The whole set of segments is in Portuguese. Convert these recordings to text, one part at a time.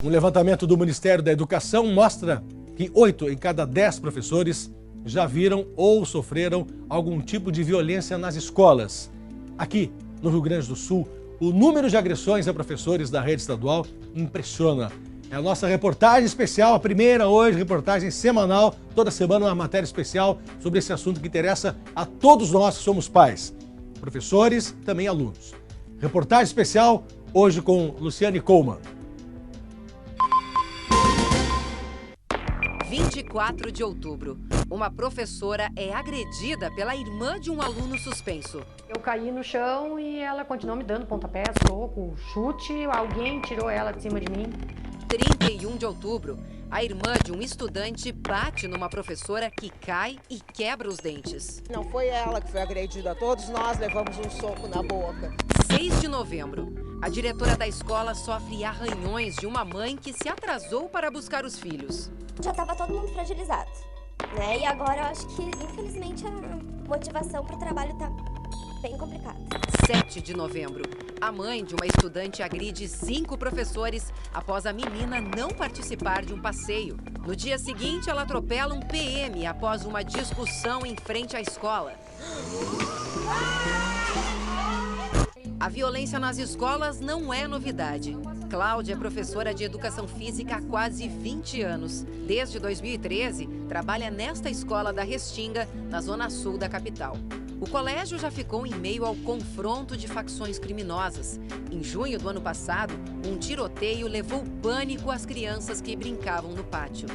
Um levantamento do Ministério da Educação mostra que 8 em cada 10 professores já viram ou sofreram algum tipo de violência nas escolas. Aqui, no Rio Grande do Sul, o número de agressões a professores da rede estadual impressiona. É a nossa reportagem especial, a primeira hoje, reportagem semanal, toda semana uma matéria especial sobre esse assunto que interessa a todos nós que somos pais, professores e também alunos. Reportagem especial hoje com Luciane Coleman. 24 de outubro. Uma professora é agredida pela irmã de um aluno suspenso. Eu caí no chão e ela continuou me dando pontapé, soco, chute. Alguém tirou ela de cima de mim. 31 de outubro. A irmã de um estudante bate numa professora que cai e quebra os dentes. Não foi ela que foi agredida, todos nós levamos um soco na boca. 6 de novembro. A diretora da escola sofre arranhões de uma mãe que se atrasou para buscar os filhos. Já estava todo mundo fragilizado, né? E agora eu acho que, infelizmente, a motivação para o trabalho está bem complicada. 7 de novembro. A mãe de uma estudante agride 5 professores após a menina não participar de um passeio. No dia seguinte, ela atropela um PM após uma discussão em frente à escola. A violência nas escolas não é novidade. Cláudia é professora de educação física há quase 20 anos. Desde 2013, trabalha nesta escola da Restinga, na zona sul da capital. O colégio já ficou em meio ao confronto de facções criminosas. Em junho do ano passado, um tiroteio levou pânico às crianças que brincavam no pátio.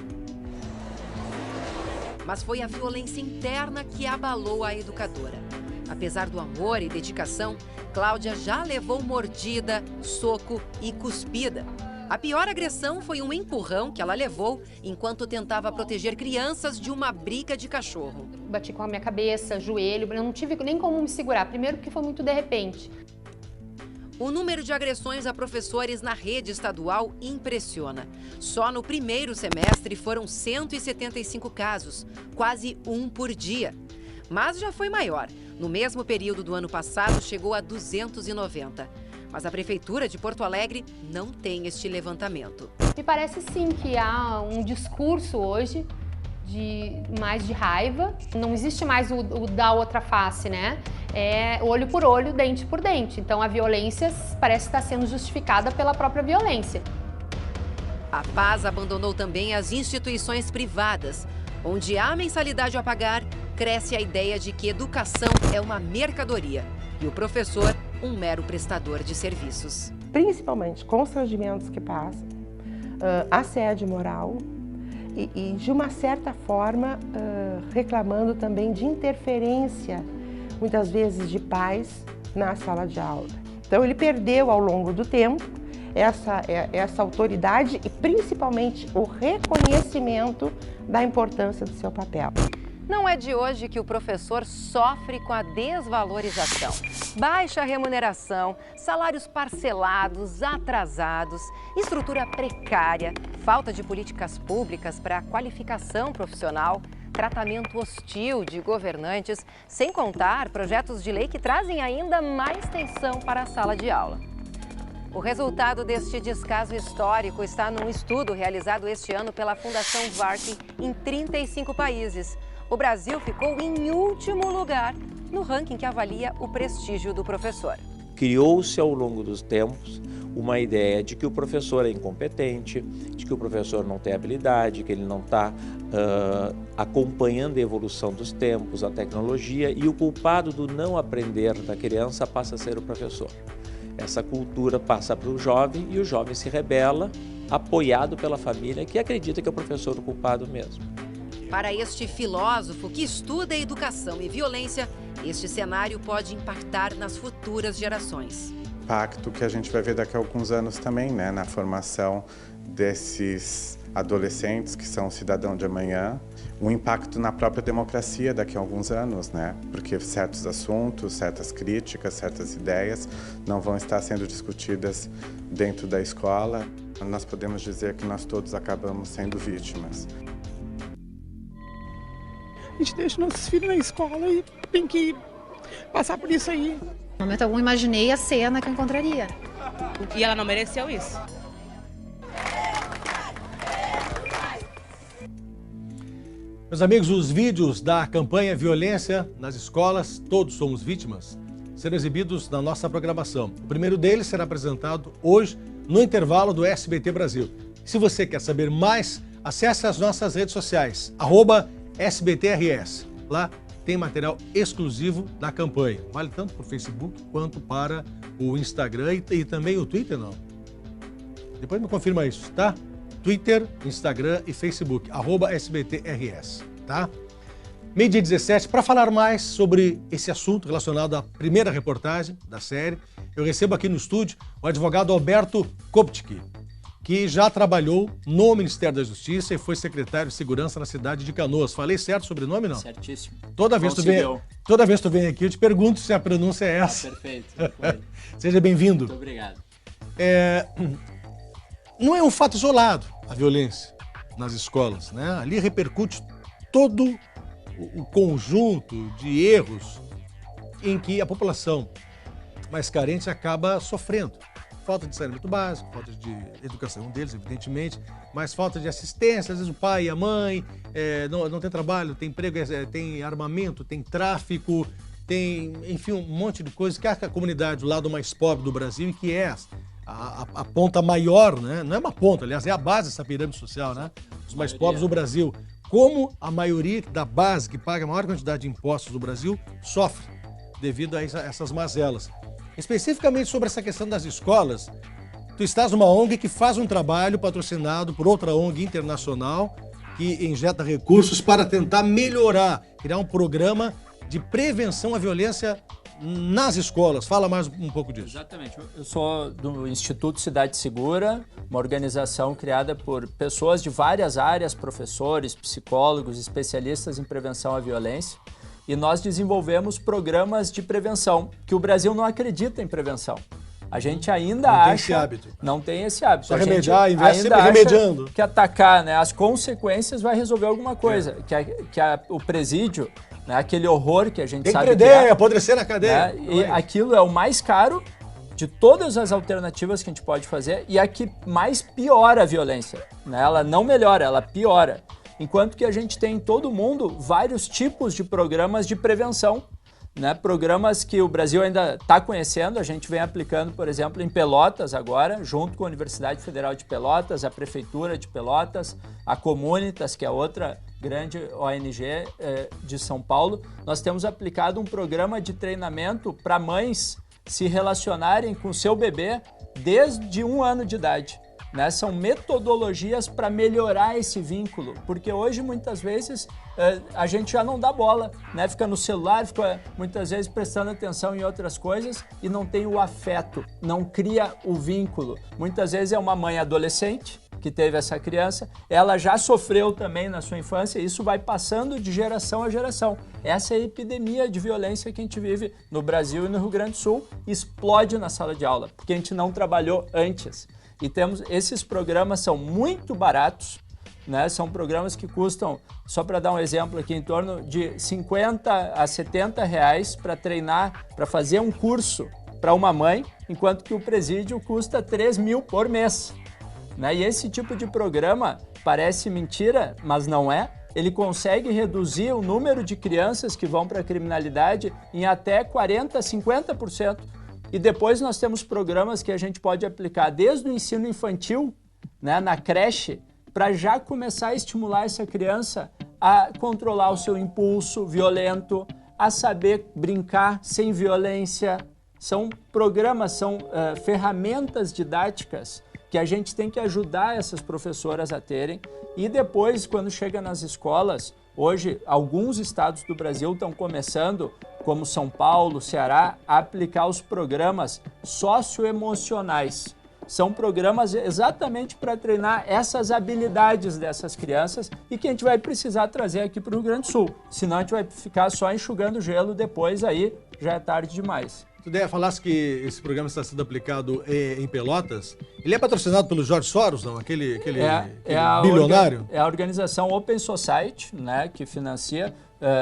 Mas foi a violência interna que abalou a educadora. Apesar do amor e dedicação, Cláudia já levou mordida, soco e cuspida. A pior agressão foi um empurrão que ela levou enquanto tentava proteger crianças de uma briga de cachorro. Bati com a minha cabeça, joelho, eu não tive nem como me segurar. Primeiro porque foi muito de repente. O número de agressões a professores na rede estadual impressiona. Só no primeiro semestre foram 175 casos, quase um por dia. Mas já foi maior. No mesmo período do ano passado, chegou a 290. Mas a Prefeitura de Porto Alegre não tem este levantamento. Me parece sim que há um discurso hoje mais de raiva. Não existe mais o da outra face, né? É olho por olho, dente por dente. Então a violência parece estar sendo justificada pela própria violência. A Paz abandonou também as instituições privadas, onde há mensalidade a pagar. Cresce a ideia de que educação é uma mercadoria e o professor um mero prestador de serviços. Principalmente constrangimentos que passam, assédio moral e de uma certa forma, reclamando também de interferência, muitas vezes de pais, na sala de aula. Então ele perdeu ao longo do tempo essa autoridade e principalmente o reconhecimento da importância do seu papel. Não é de hoje que o professor sofre com a desvalorização. Baixa remuneração, salários parcelados, atrasados, estrutura precária, falta de políticas públicas para a qualificação profissional, tratamento hostil de governantes, sem contar projetos de lei que trazem ainda mais tensão para a sala de aula. O resultado deste descaso histórico está num estudo realizado este ano pela Fundação Varkin em 35 países. O Brasil ficou em último lugar no ranking que avalia o prestígio do professor. Criou-se ao longo dos tempos uma ideia de que o professor é incompetente, de que o professor não tem habilidade, que ele não está acompanhando a evolução dos tempos, a tecnologia, e o culpado do não aprender da criança passa a ser o professor. Essa cultura passa para o jovem e o jovem se rebela, apoiado pela família, que acredita que é o professor o culpado mesmo. Para este filósofo que estuda educação e violência, este cenário pode impactar nas futuras gerações. Impacto que a gente vai ver daqui a alguns anos também, né, na formação desses adolescentes que são cidadãos de amanhã, um impacto na própria democracia daqui a alguns anos, né, porque certos assuntos, certas críticas, certas ideias não vão estar sendo discutidas dentro da escola. Nós podemos dizer que nós todos acabamos sendo vítimas. A gente deixa nossos filhos na escola e tem que passar por isso aí. No momento algum imaginei a cena que eu encontraria. E ela não mereceu isso. Meus amigos, os vídeos da campanha Violência nas Escolas, Todos Somos Vítimas, serão exibidos na nossa programação. O primeiro deles será apresentado hoje no intervalo do SBT Brasil. Se você quer saber mais, acesse as nossas redes sociais, @SBTRS. Lá tem material exclusivo da campanha. Vale tanto para o Facebook quanto para o Instagram e também o Twitter, não? Depois me confirma isso, tá? Twitter, Instagram e Facebook, @SBTRS, tá? Meio-dia 17, para falar mais sobre esse assunto relacionado à primeira reportagem da série, eu recebo aqui no estúdio o advogado Alberto Koptke, que já trabalhou no Ministério da Justiça e foi secretário de Segurança na cidade de Canoas. Falei certo o sobrenome, não? Certíssimo. Toda vez que tu vem aqui, eu te pergunto se a pronúncia é essa. Perfeito. Seja bem-vindo. Muito obrigado. Não é um fato isolado a violência nas escolas, né? Ali repercute todo o conjunto de erros em que a população mais carente acaba sofrendo. Falta de saneamento básico, falta de educação, um deles, evidentemente, mas falta de assistência, às vezes o pai e a mãe não tem trabalho, tem emprego, tem armamento, tem tráfico, tem, enfim, um monte de coisas que a comunidade, o lado mais pobre do Brasil, e que é a ponta maior, né? Não é uma ponta, aliás, é a base dessa pirâmide social, né? Os mais pobres do Brasil. Como a maioria da base, que paga a maior quantidade de impostos do Brasil, sofre devido a essas mazelas. Especificamente sobre essa questão das escolas, tu estás numa ONG que faz um trabalho patrocinado por outra ONG internacional que injeta recursos para tentar melhorar, criar um programa de prevenção à violência nas escolas. Fala mais um pouco disso. Exatamente. Eu sou do Instituto Cidade Segura, uma organização criada por pessoas de várias áreas, professores, psicólogos, especialistas em prevenção à violência. E nós desenvolvemos programas de prevenção, que o Brasil não acredita em prevenção. A gente ainda não acha... tem esse hábito. Não tem esse hábito. Só remediar, em vez de sempre remediando. Que atacar, né, as consequências vai resolver alguma coisa. O presídio, né, aquele horror que a gente sabe que é. Apodrecer na cadeia. Né, e aquilo é o mais caro de todas as alternativas que a gente pode fazer e a que mais piora a violência. Né? Ela não melhora, ela piora. Enquanto que a gente tem em todo mundo vários tipos de programas de prevenção, né? Programas que o Brasil ainda está conhecendo, a gente vem aplicando, por exemplo, em Pelotas agora, junto com a Universidade Federal de Pelotas, a Prefeitura de Pelotas, a Comunitas, que é outra grande ONG de São Paulo. Nós temos aplicado um programa de treinamento para mães se relacionarem com o seu bebê desde 1 ano de idade. Né? São metodologias para melhorar esse vínculo, porque hoje muitas vezes a gente já não dá bola, né? Fica no celular, fica muitas vezes prestando atenção em outras coisas e não tem o afeto, não cria o vínculo. Muitas vezes é uma mãe adolescente que teve essa criança, ela já sofreu também na sua infância e isso vai passando de geração a geração. Essa é a epidemia de violência que a gente vive no Brasil e no Rio Grande do Sul, explode na sala de aula, porque a gente não trabalhou antes. E esses programas são muito baratos, né? São programas que custam, só para dar um exemplo aqui, em torno de 50 a 70 reais para treinar, para fazer um curso para uma mãe, enquanto que o presídio custa 3 mil por mês. Né? E esse tipo de programa parece mentira, mas não é. Ele consegue reduzir o número de crianças que vão para a criminalidade em até 40%, 50%. E depois nós temos programas que a gente pode aplicar desde o ensino infantil, né, na creche, para já começar a estimular essa criança a controlar o seu impulso violento, a saber brincar sem violência. São programas, são ferramentas didáticas que a gente tem que ajudar essas professoras a terem. E depois, quando chega nas escolas, hoje alguns estados do Brasil estão começando, como São Paulo, Ceará, a aplicar os programas socioemocionais. São programas exatamente para treinar essas habilidades dessas crianças e que a gente vai precisar trazer aqui para o Rio Grande do Sul. Senão a gente vai ficar só enxugando gelo depois, aí já é tarde demais. Tu falasse que esse programa está sendo aplicado em Pelotas. Ele é patrocinado pelo George Soros, não? Aquele bilionário? É a organização Open Society, né, que financia,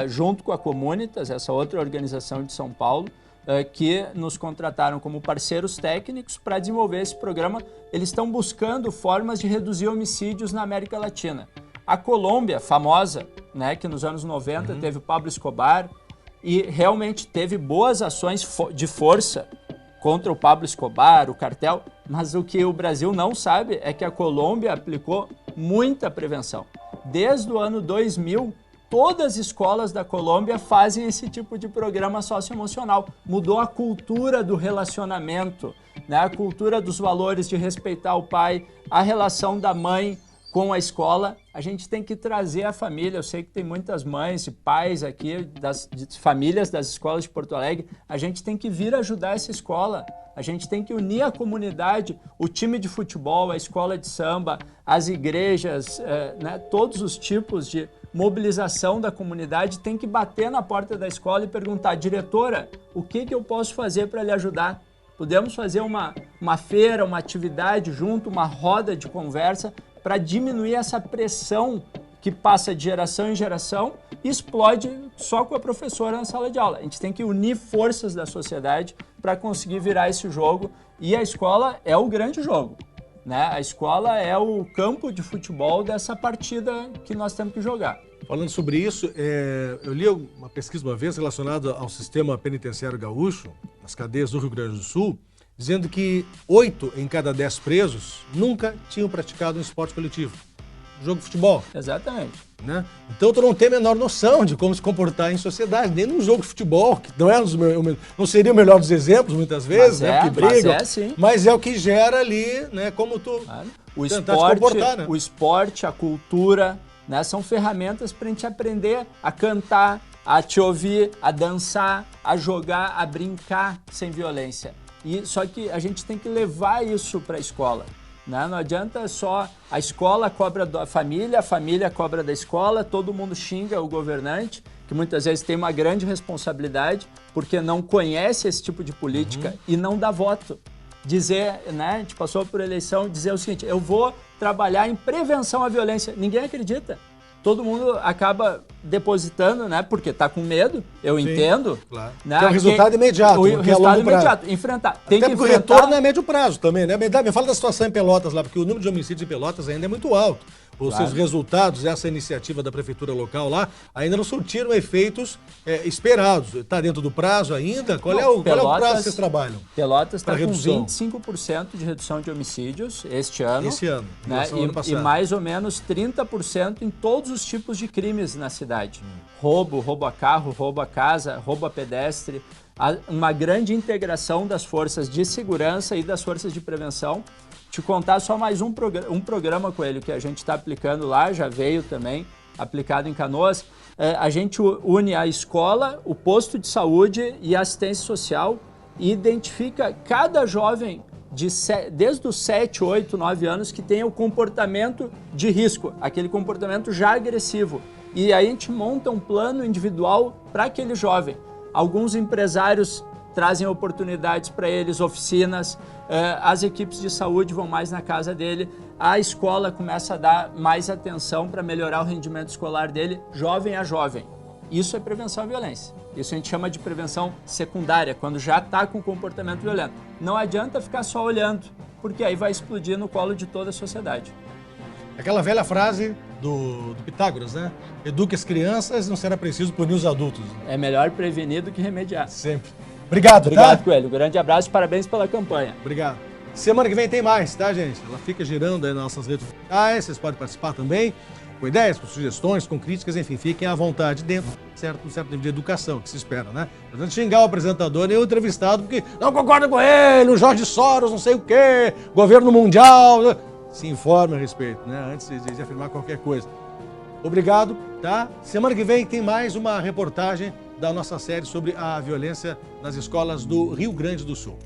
junto com a Comunitas, essa outra organização de São Paulo, que nos contrataram como parceiros técnicos para desenvolver esse programa. Eles estão buscando formas de reduzir homicídios na América Latina. A Colômbia, famosa, né, que nos anos 90 teve o Pablo Escobar e realmente teve boas ações de força contra o Pablo Escobar, o cartel, mas o que o Brasil não sabe é que a Colômbia aplicou muita prevenção. Desde o ano 2000, todas as escolas da Colômbia fazem esse tipo de programa socioemocional. Mudou a cultura do relacionamento, né? A cultura dos valores de respeitar o pai, a relação da mãe com a escola. A gente tem que trazer a família. Eu sei que tem muitas mães e pais aqui, de famílias das escolas de Porto Alegre. A gente tem que vir ajudar essa escola. A gente tem que unir a comunidade, o time de futebol, a escola de samba, as igrejas, né? Todos os tipos de mobilização da comunidade tem que bater na porta da escola e perguntar: diretora, o que eu posso fazer para lhe ajudar? Podemos fazer uma feira, uma atividade junto, uma roda de conversa para diminuir essa pressão que passa de geração em geração e explode só com a professora na sala de aula. A gente tem que unir forças da sociedade para conseguir virar esse jogo, e a escola é o grande jogo, né? A escola é o campo de futebol dessa partida que nós temos que jogar. Falando sobre isso, eu li uma pesquisa uma vez relacionada ao sistema penitenciário gaúcho, nas cadeias do Rio Grande do Sul, dizendo que 8 em cada 10 presos nunca tinham praticado um esporte coletivo. Jogo de futebol. Exatamente. Né? Então tu não tem a menor noção de como se comportar em sociedade, nem num jogo de futebol, que não seria o melhor dos exemplos muitas vezes, né? Que brigam, mas é o que gera ali, né? Como tu tentar te comportar, né? O esporte, a cultura, né? São ferramentas para a gente aprender a cantar, a te ouvir, a dançar, a jogar, a brincar sem violência. Só que a gente tem que levar isso para a escola. Né? Não adianta só a escola cobra da família, a família cobra da escola, todo mundo xinga o governante, que muitas vezes tem uma grande responsabilidade porque não conhece esse tipo de política e não dá voto. Dizer, né, a gente passou por eleição, dizer o seguinte: eu vou trabalhar em prevenção à violência. Ninguém acredita. Todo mundo acaba depositando, né? Porque está com medo, eu entendo. Claro. Né? Que é um resultado imediato. O resultado imediato, enfrentar. Tem Até que porque enfrentar... o retorno é médio prazo também, né? Me fala da situação em Pelotas lá, porque o número de homicídios em Pelotas ainda é muito alto. Os seus resultados, essa iniciativa da prefeitura local lá, ainda não surtiram efeitos esperados. Está dentro do prazo ainda? Qual é o prazo que vocês trabalham? Pelotas está com 25% de redução de homicídios este ano. Esse ano, né? E mais ou menos 30% em todos os tipos de crimes na cidade. Roubo a carro, roubo a casa, roubo a pedestre. Há uma grande integração das forças de segurança e das forças de prevenção. Te contar só mais um programa, Coelho, que a gente está aplicando lá, já veio também aplicado em Canoas. A gente une a escola, o posto de saúde e a assistência social e identifica cada jovem desde os 7, 8, 9 anos que tem o comportamento de risco, aquele comportamento já agressivo. E aí a gente monta um plano individual para aquele jovem. Alguns empresários trazem oportunidades para eles, oficinas, as equipes de saúde vão mais na casa dele, a escola começa a dar mais atenção para melhorar o rendimento escolar dele, jovem a jovem. Isso é prevenção à violência. Isso a gente chama de prevenção secundária, quando já está com comportamento violento. Não adianta ficar só olhando, porque aí vai explodir no colo de toda a sociedade. Aquela velha frase do Pitágoras, né? Eduque as crianças, não será preciso punir os adultos. É melhor prevenir do que remediar. Sempre. Obrigado, Obrigado, Coelho. Um grande abraço e parabéns pela campanha. Obrigado. Semana que vem tem mais, tá, gente? Ela fica girando aí nas nossas redes sociais, vocês podem participar também, com ideias, com sugestões, com críticas, enfim, fiquem à vontade dentro de um certo nível de educação que se espera, né? Não adianta xingar o apresentador e o entrevistado porque não concorda com ele, o Jorge Soros, não sei o quê, governo mundial. Se informe a respeito, né? Antes de afirmar qualquer coisa. Obrigado, tá? Semana que vem tem mais uma reportagem da nossa série sobre a violência nas escolas do Rio Grande do Sul.